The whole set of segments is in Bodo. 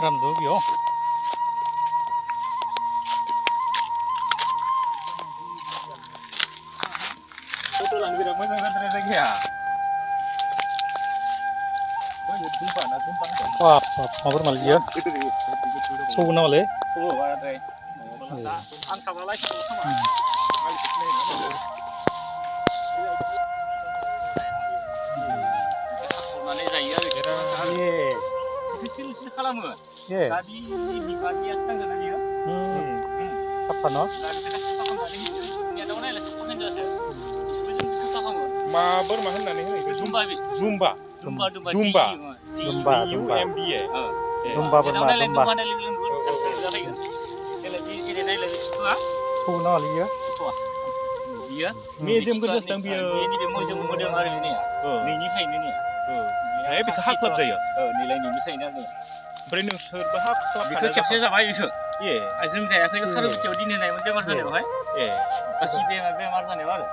사람도 여기요. Fotolan bilang macam mana lagi ya? Oh, ya tumpang kan? Wah, mabar malah Itu dia. so guna malah. Oh, ada deh. Oh, kalau tak, angkat lagi sama. Mana saya? Ye, Kecil kalam. ye. Tadi di pagi asal kan dia. Apa no? Ini ada mana lah? Apa yang jelas? Mabar mah hendak nih. Zumba bi. Zumba. Dumba. Dumba. UMBA. Dumba berma, dumba. So guna malah ya. Dia. Mejem ke das tang biar. Ini dia model hari ini ya. Ini kain ini ya. Eh, bika hak klub saya. Nilai ini kain ini. Beri nung serba hak klub. Bika capsnya sama itu. Ye. Azum saya aku haru kecil di nilai macam mana nih, hai? Ye. Sakit dia mana nih, baru.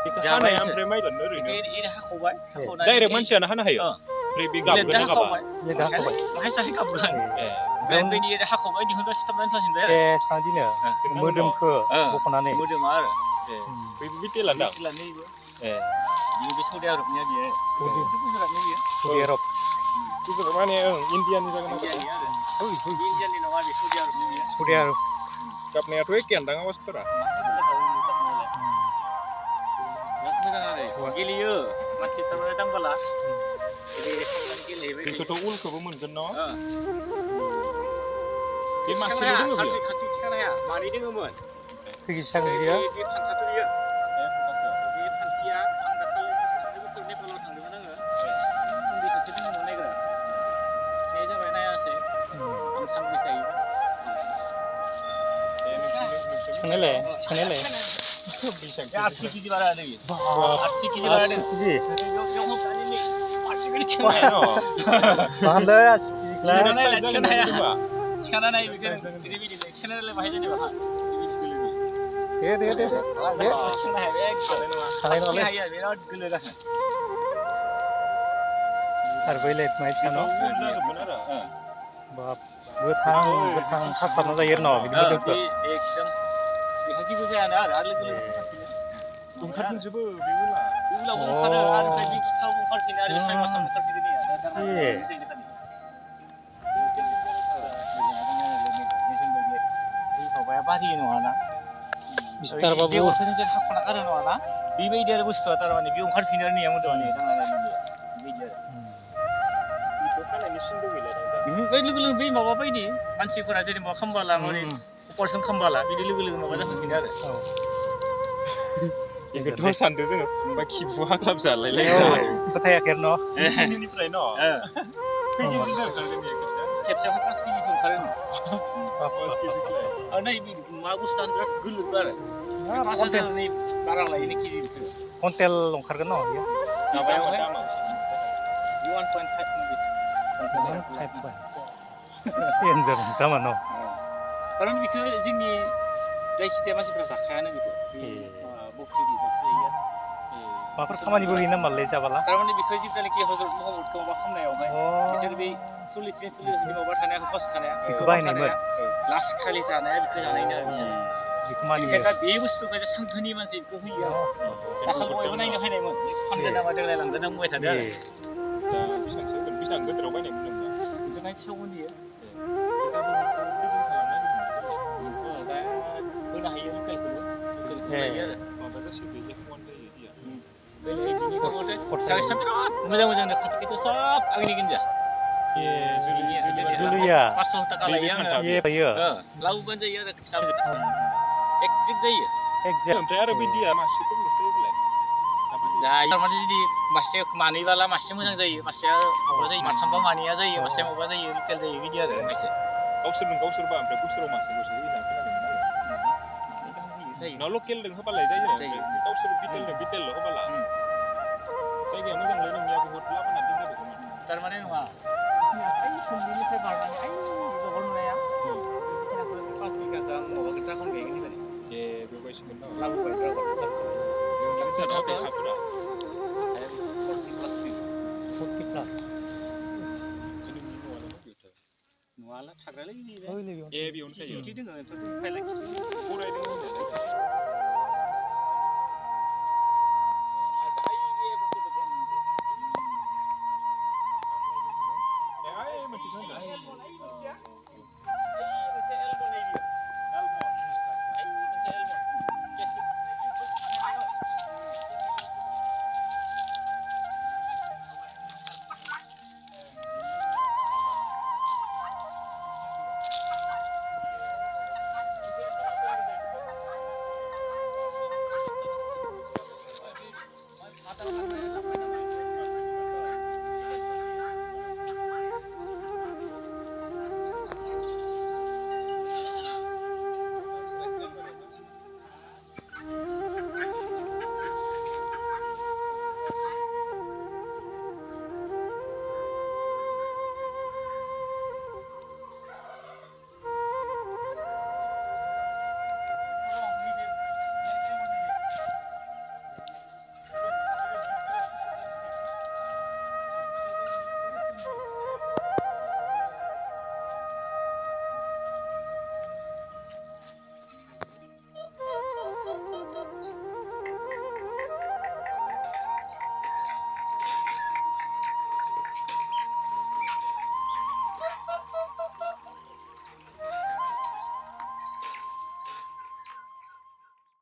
Bika hana yang beri mai dan nuri. Ini hak kau, Direct manusia nah hana hayo. Beri bigap guna kapa. Ye dah kau. Mahal saya kabulan. Ben Ben ini hak kau, di hendak sistem dan sahih dah. sandina. Modem ke bukanane. Mudah mar. Beri bitel anda. Bikilan ni. Dia besok dia harusnya dia. Saudi. Itu surat ni dia. Saudi Arab. Itu mana yang India ni jangan India apa. ni ada. Oi, India ni nama besok dia harusnya dia. Saudi Arab. Kap ni atuh kian dang awas pera. Gili yo, masih terdatang bala. Jadi gili. Bisu tu ul ke bumun kena. Di Masih masih ada nggak? hati sekarang ya. Mari dengan mun. Pergi sang dia. Di satu dia. Di pantia, anda kalau itu tu ni kalau sang di mana ke? Di satu ni mana ke? Saya je mana ya sih? Am sang di saya. Channel le. Ya, arti kiji bara ada ni. Arti kiji bara ada. Kiji. Yang kali ni, arti kiji cina. Bahan dah kiji lah. Cina naik bikin TV ni, cina le bahaya jadi bahaya. Deh. Cina hai, Kalain oleh. ya, berat gula dah. Arbailet mai chano. Bap. Betang khap na jayir no. Bini modem ke. Ekdam. Haji bukan ada gula. Tungkat juga biula. Gula bukan ada kaji kita bukan kini ada saya masa bukan kini ya. Pasti ni mana? Mister Babu. Dia orang senjata hak nak ada mana? Bibi dia ada bustu atau mana? Bibi orang final ni yang muda ni. Bibi dia. Itu kan mesin tu bila dah. Bibi lu bibi mau apa ini? Mansi kurang jadi mau kembala mau ni. Person kembala. Bibi lu mau apa dah final. Yang kedua sandu tu, bagi buah klub jalan lagi. Kata ya kerno. Ini pernah no. Pergi sini kan ni kerja. Capsule hak pas kini sun karen. Apa sikit sikit. Ana ini magu standar gulu bar. Masa tu ni barang lah ini kiri itu. Hotel longkar no ya. Apa yang Apa ada? nama? 1.5 lebih. Enzer tama no. Karena bikin sini dari kita masih berasa kaya gitu. Bukti di ya. Mafar kamani buri na malle chabala. Karena bikin kita lagi hazard Muhammad kau bakam na yaw. Bisa lebih sulit di mau bertanya aku pas tanya. Ikbay ni ber. Last kali sana bikin sana ini bisa. Bikmani. Kita bius tu kerja sangthuni masih ku hiya. Kalau mau yang lain hai mun. Pandai nama dia lang dan mu ada. Bisa enggak terlalu banyak belum. Itu naik show dia. Kita belum ada. Benar hiya ni kai tu. Masa sih dia cuma dia. Ini kamu dah. Saya sampai mudah-mudahan dah kata kita sab agni genja. Zulu ya. Pasal tak kalah yang. Ye ya. Lau banja ya dah sampai. Ekjek saya. Exact. Saya dia masih tu mesti boleh. Dah, yang mana jadi masih mani wala masih mudah saya. Masih apa saya macam apa mani aja ya. Masih apa saya kel saya gitu ada masih. Kau suruh bang, kau suruh masih ini nak kena mana? Saya. Nalo kel dengan apa lagi saja. Kau suruh bitel lo apa lah. Saya yang macam lain ni aku buat apa nanti dia bukan. Tar mana ni mah? Ni apa ini sendiri saya barang. Ayo, itu orang mana ya? Kita kalau pas kita kan mau kita kan kayak gini tadi. Bebas sebentar. Lagu baik kalau. Kita ada apa dah? 40 plus. Jadi minum ada apa? Mualat खाग्रालै ओइ नै बेयाव ए बेयावनो थायो खिथि दोङो ओमफ्राय गराय दोङो होनदों